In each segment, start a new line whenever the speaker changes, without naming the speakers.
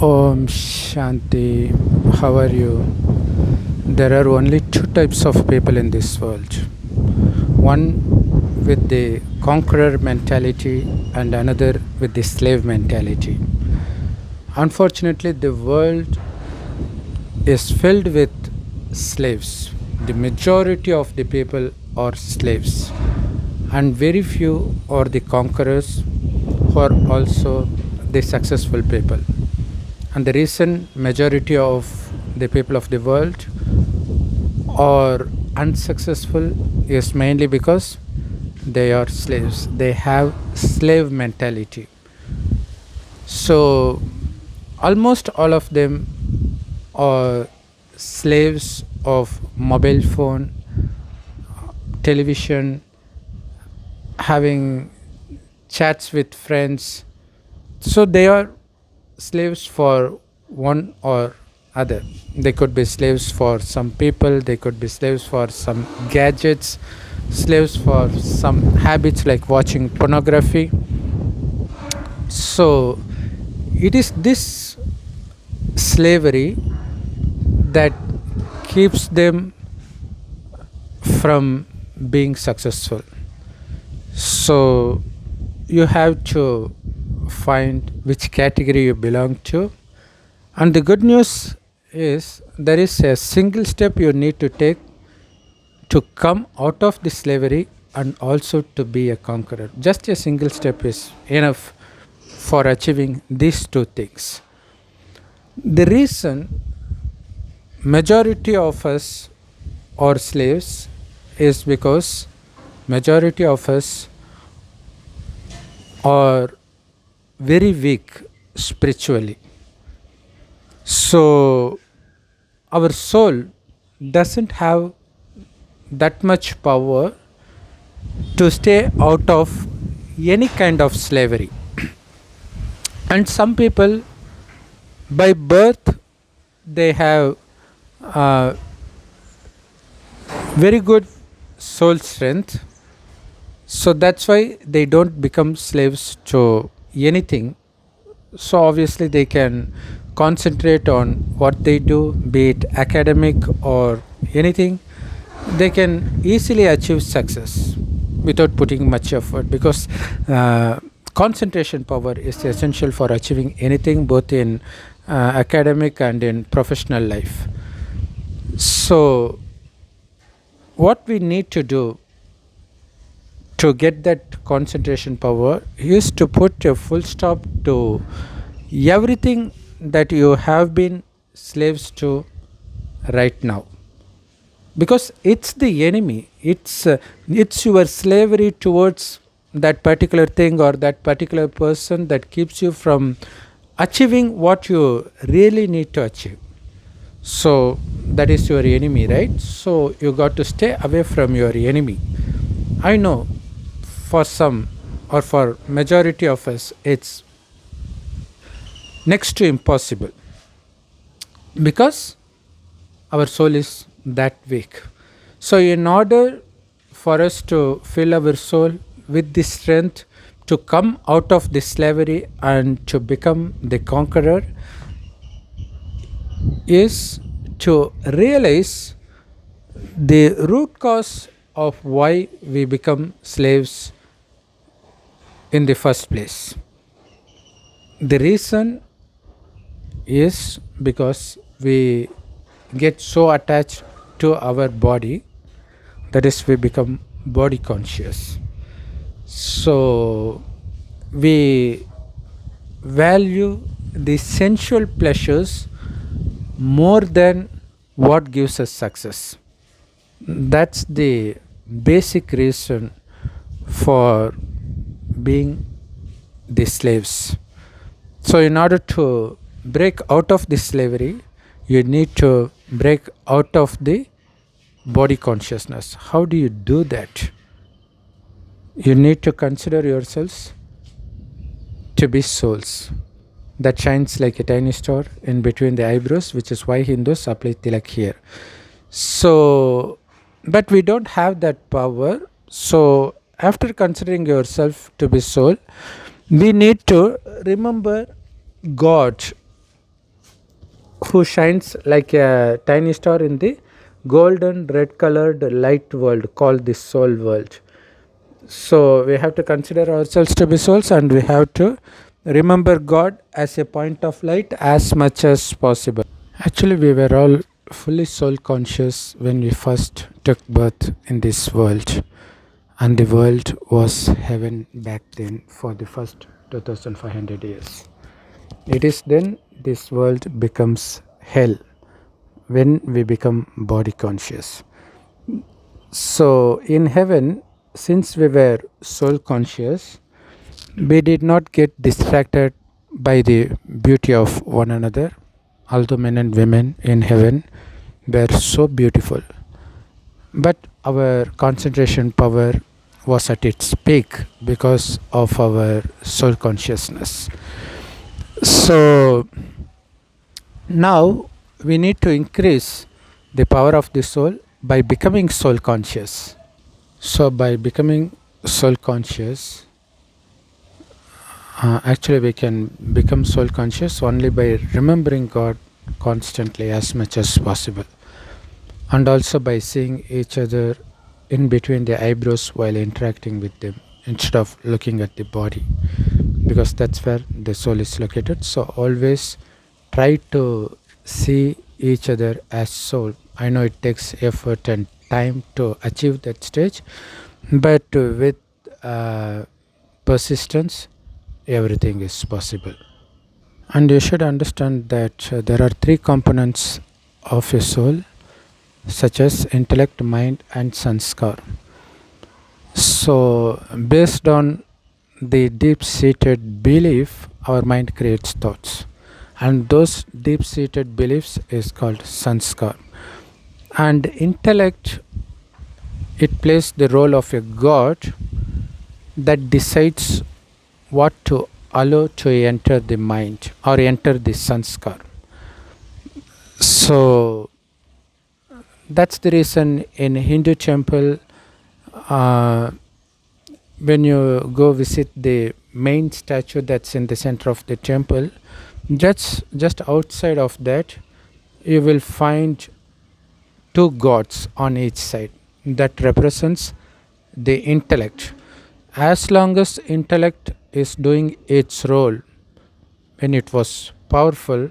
Om Shanti, how are you? There are only two types of people in this world, one with the conqueror mentality and another with the slave mentality. Unfortunately, the world is filled with slaves. The majority of the people are slaves, and very few are the conquerors who are also the successful people. And the reason majority of the people of the world are unsuccessful is mainly because they are slaves. They have slave mentality. So almost all of them are slaves of mobile phone, television, having chats with friends. So they are slaves for one or other. They could be slaves for some people, they could be slaves for some gadgets, slaves for some habits like watching pornography. So it is this slavery that keeps them from being successful. So you have to find which category you belong to. And the good news is there is a single step you need to take to come out of the slavery and also to be a conqueror. Just a single step is enough for achieving these two things. The reason majority of us are slaves is because majority of us are very weak spiritually. So our soul doesn't have that much power to stay out of any kind of slavery. And some people by birth they have uh, very good soul strength, so that's why they don't become slaves to anything. So obviously they can concentrate on what they do, be it academic or anything. They can easily achieve success without putting much effort, because concentration power is essential for achieving anything, both in academic and in professional life. So what we need to do to get that concentration power is to put a full stop to everything that you have been slaves to right now, because it's the enemy. It's your slavery towards that particular thing or that particular person that keeps you from achieving what you really need to achieve. So that is your enemy, right? So you got to stay away from your enemy. I know for some or for majority of us it's next to impossible, because our soul is that weak. So in order for us to fill our soul with the strength to come out of this slavery and to become the conqueror, is to realize the root cause of why we become slaves in the first place. The reason is because we get so attached to our body, that is, we become body conscious. So we value the sensual pleasures more than what gives us success. That's the basic reason for being the slaves. So in order to break out of this slavery, you need to break out of the body consciousness. How do you do that? You need to consider yourselves to be souls that shines like a tiny star in between the eyebrows, which is why Hindus apply tilak here. So, but we don't have that power. So after considering yourself to be soul, we need to remember God who shines like a tiny star in the golden red colored light world called the soul world. So we have to consider ourselves to be souls, and we have to remember God as a point of light as much as possible. Actually, we were all fully soul conscious when we first took birth in this world, and the world was heaven back then for the first 2500 years. It is then this world becomes hell when we become body conscious. So, in heaven, since we were soul conscious, we did not get distracted by the beauty of one another. Although men and women in heaven were so beautiful, but our concentration power was at its peak because of our soul consciousness. So now we need to increase the power of the soul by becoming soul conscious. So by becoming soul conscious, actually we can become soul conscious only by remembering God constantly as much as possible, and also by seeing each other in between the eyebrows while interacting with them instead of looking at the body, because that's where the soul is located. So always try to see each other as soul. I know it takes effort and time to achieve that stage, but with uh, persistence, everything is possible. And you should understand that there are three components of a soul, such as intellect, mind, and sanskar. So, based on the deep seated belief, our mind creates thoughts, and those deep seated beliefs is called sanskar. And intellect, it plays the role of a god that decides what to allow to enter the mind or enter the sanskar. So that's the reason in Hindu temple, uh, when you go visit the main statue that's in the center of the temple, just outside of that, you will find two gods on each side that represents the intellect. As long as intellect is doing its role, when it was powerful,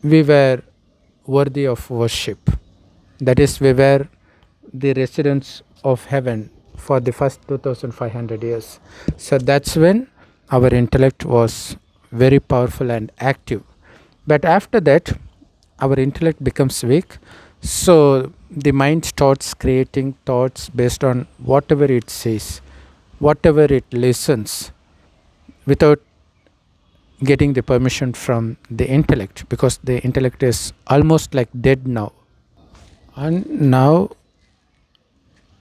we were worthy of worship. That is, we were the residents of heaven for the first 2500 years. So that's when our intellect was very powerful and active. But after that, our intellect becomes weak. So the mind starts creating thoughts based on whatever it says, whatever it listens, without getting the permission from the intellect, because the intellect is almost like dead now. And now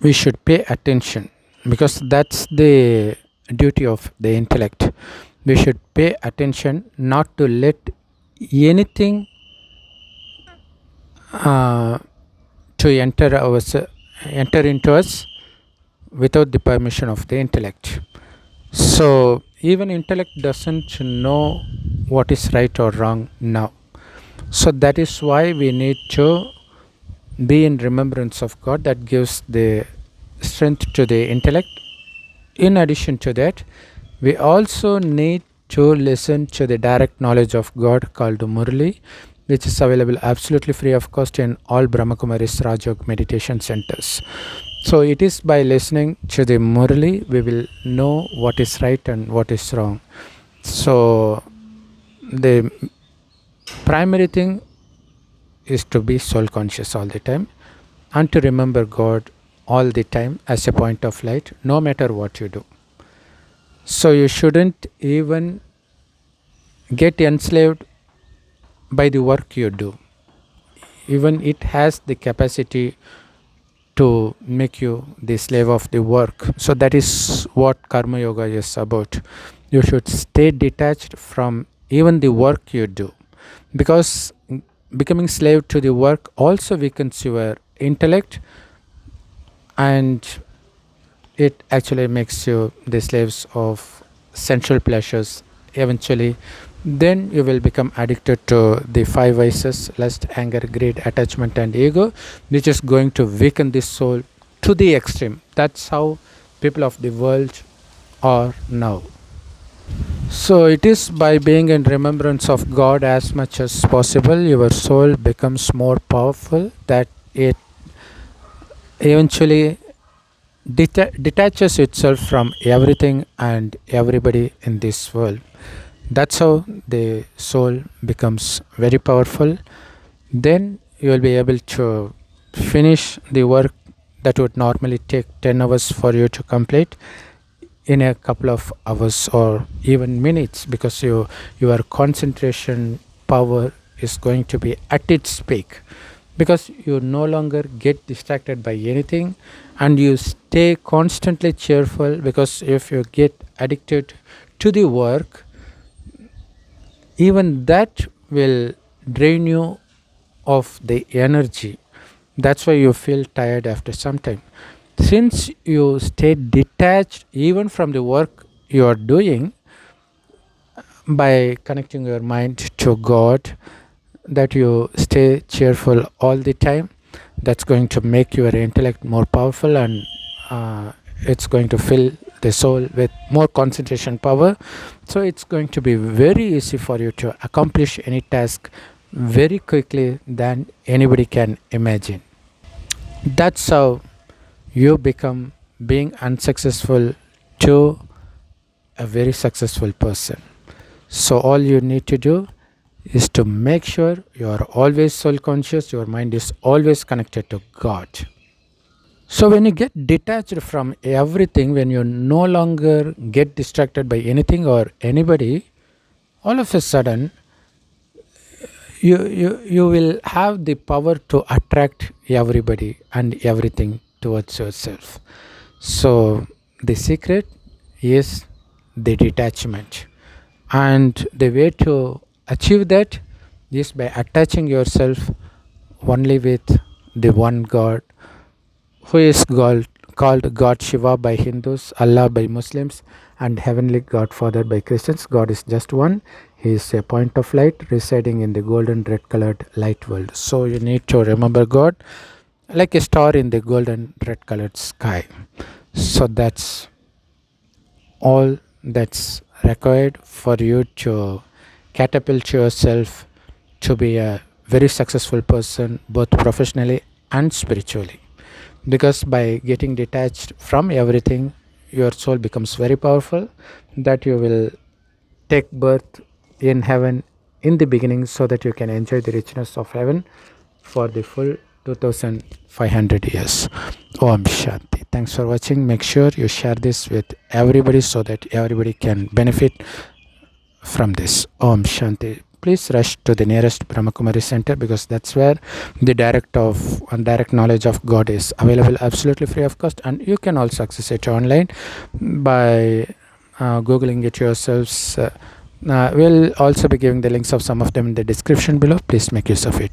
we should pay attention, because that's the duty of the intellect. We should pay attention not to let anything uh, to enter into us without the permission of the intellect. So even intellect doesn't know what is right or wrong now. So that is why we need to be in remembrance of God. That gives the strength to the intellect. In addition to that, we also need to listen to the direct knowledge of God called Murli, which is available absolutely free of cost in all Brahmakumaris Rajog meditation centers. So it is by listening to the Murli we will know what is right and what is wrong. So the primary thing is to be soul conscious all the time, and to remember God all the time as a point of light, no matter what you do. So you shouldn't even get enslaved by the work you do. Even it has the capacity to make you the slave of the work. So that is what karma yoga is about. You should stay detached from even the work you do, because becoming slave to the work also weakens your intellect, and it actually makes you the slaves of sensual pleasures. Eventually Then you will become addicted to the five vices: lust, anger, greed, attachment, and ego, which is going to weaken the soul to the extreme. That's how people of the world are now. So it is by being in remembrance of God as much as possible, your soul becomes more powerful, that it eventually detaches itself from everything and everybody in this world. That's how the soul becomes very powerful. Then you will be able to finish the work that would normally take 10 hours for you to complete in a couple of hours or even minutes, because your concentration power is going to be at its peak, because you no longer get distracted by anything and you stay constantly cheerful. Because if you get addicted to the work, even that will drain you of the energy. That's why you feel tired after some time. Since you stay detached even from the work you are doing, by connecting your mind to God, that you stay cheerful all the time, that's going to make your intellect more powerful, and it's going to fill the soul with more concentration power. So it's going to be very easy for you to accomplish any task very quickly than anybody can imagine. That's how you become being unsuccessful to a very successful person. So all you need to do is to make sure you are always soul conscious, your mind is always connected to God. So when you get detached from everything, when you no longer get distracted by anything or anybody, all of a sudden you will have the power to attract everybody and everything towards yourself. So the secret is the detachment, and the way to achieve that is by attaching yourself only with the one God, who is called God Shiva by Hindus, Allah by Muslims, and Heavenly Godfather by Christians. God is just one. He is a point of light residing in the golden red colored light world. So you need to remember God like a star in the golden red colored sky. So that's all that's required for you to catapult yourself to be a very successful person, both professionally and spiritually. Because by getting detached from everything, your soul becomes very powerful, that you will take birth in heaven in the beginning, so that you can enjoy the richness of heaven for the full 2500 years. Om Shanti. Thanks for watching. Make sure you share this with everybody so that everybody can benefit from this. Om Shanti. Please rush to the nearest Brahmakumari center, because that's where the direct knowledge of God is available absolutely free of cost, and you can also access it online by googling it yourselves. We'll also be giving the links of some of them in the description below. Please make use of it.